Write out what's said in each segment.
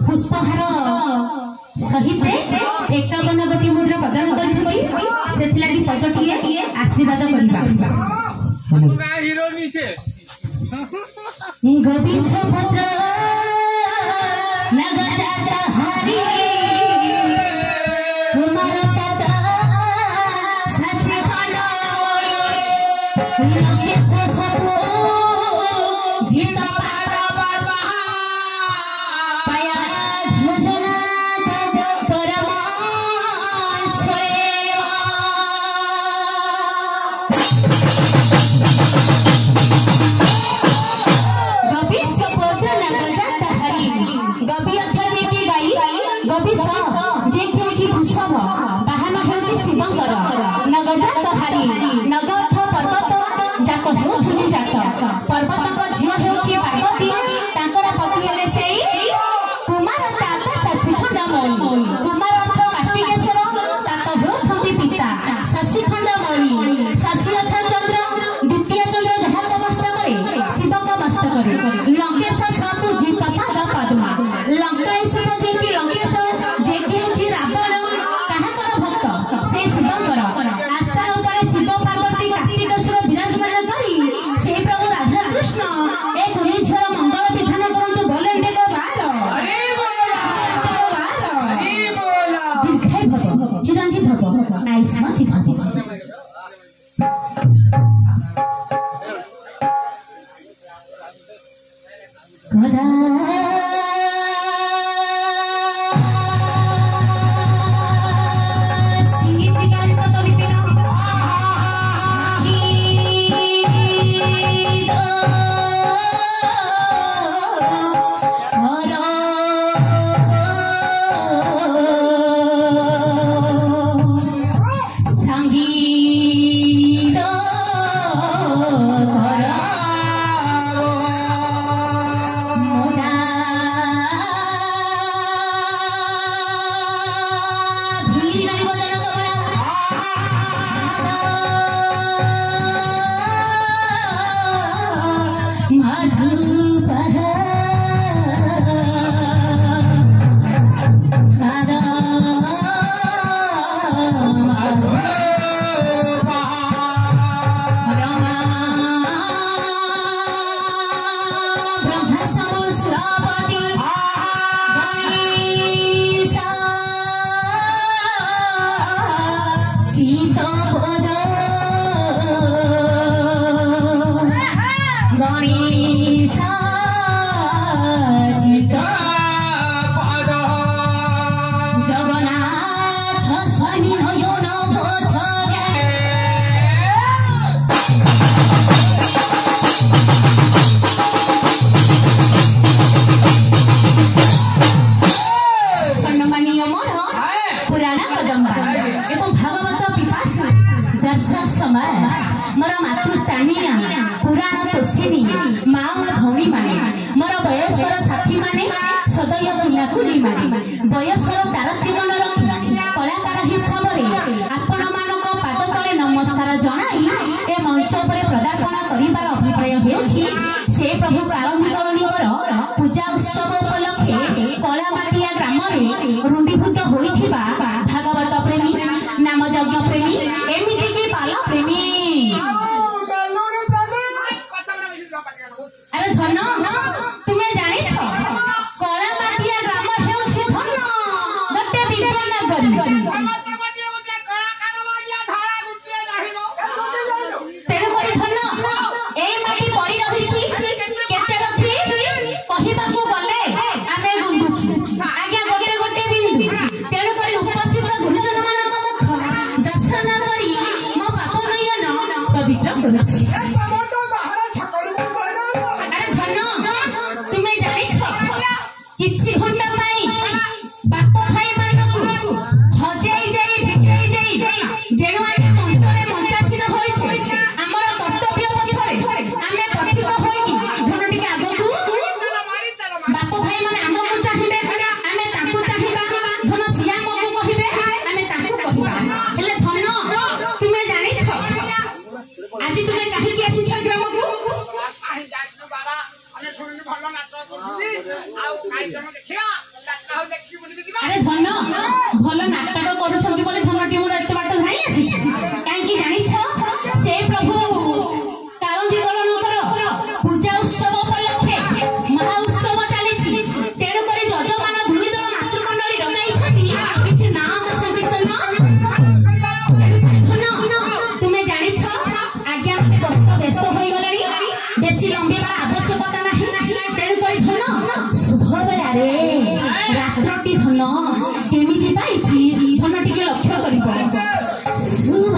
पुष्पहार सहित 51 गोटी मुद्रा प्रदान कर पदटी आशीर्वाद मोदा दर्शक समाज मोर मातृस्थानीय पुराण तोषिनी माँ भौणी माने मोर वयस्कर साथी माने सदैव कुलाकुली माने वयस्कर तारतम्य मन रखी कलाकार हिसाब से आपण मानक पाद तले नमस्कार जनाई ए मंच पर प्रदार्पण करिवार अभिप्राय हेउछि से प्रभु प्रारंभिकर पूजा उत्सव उपलक्षे कलामाटिया ग्राम में रुंडीभूत होइथिबा भागवत प्रेमी नाम यज्ञ प्रेमी एमिति की पाल प्रेमी अरे धन तुम्हें जानिछ कलामाटिया ग्राम हेउछि धन गटे विद्यानगरी अरे धन भल नाटक करुछंती बोले धन टी मोर एते बाट धाई आसी काहे की जानि छ से प्रभु कालंदी गणनकर पूजा उत्सव उपलक्षे महा उत्सव चली छी तेरो करी जजमान धुई दल मातृमंडली बनाई छथि किछि नाम संकीर्तन धन तुमे जानि छ आज्ञा बहुत व्यस्त होई गलेनी बेसी लंबेबा आवश्यकता नाही तेरो करी धन शुभ बेला रे रात्रटी धन केमिति पाइछि धन टिके लक्ष्य करि पड़ शुभ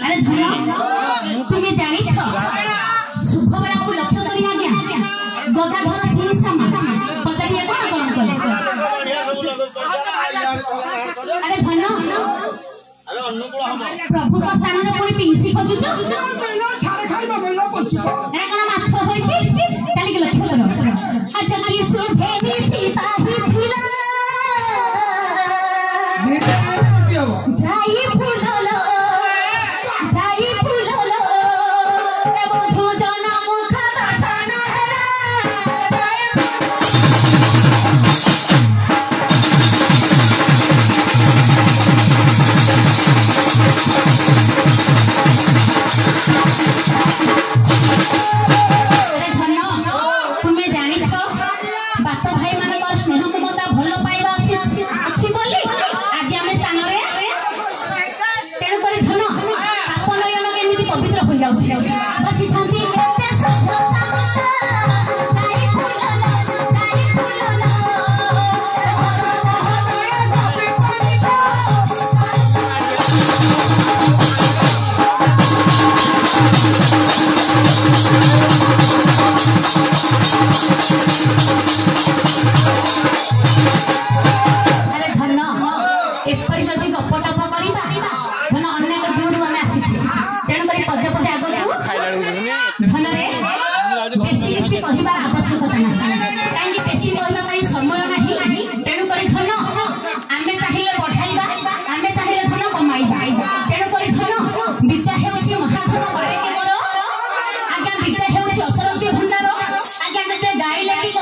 अरे तुम्हें जानी शुभ बेला को लक्ष्य करी आज्ञा गदाधर सिंह सामा पतड़िया कौन कौन कले अरे धन प्रभु को स्थान में पुणी पिंसी खोजुछ अरे कौन माछ होइछि काली के लक्ष्य करो अच्छा की सुभेनी सीता ही थिला जाई फुललो কথা ना कहीं बेसी कहना समय नहीं तेणुक धन आम चाहिए बढ़ाइबा आम चाहिए धन कमाइबा तेणुक धन विद्या हेउछि महाधन बारे मोर आज्ञा विद्या हेउछि असरज्य भंडार आज्ञा मते गाइले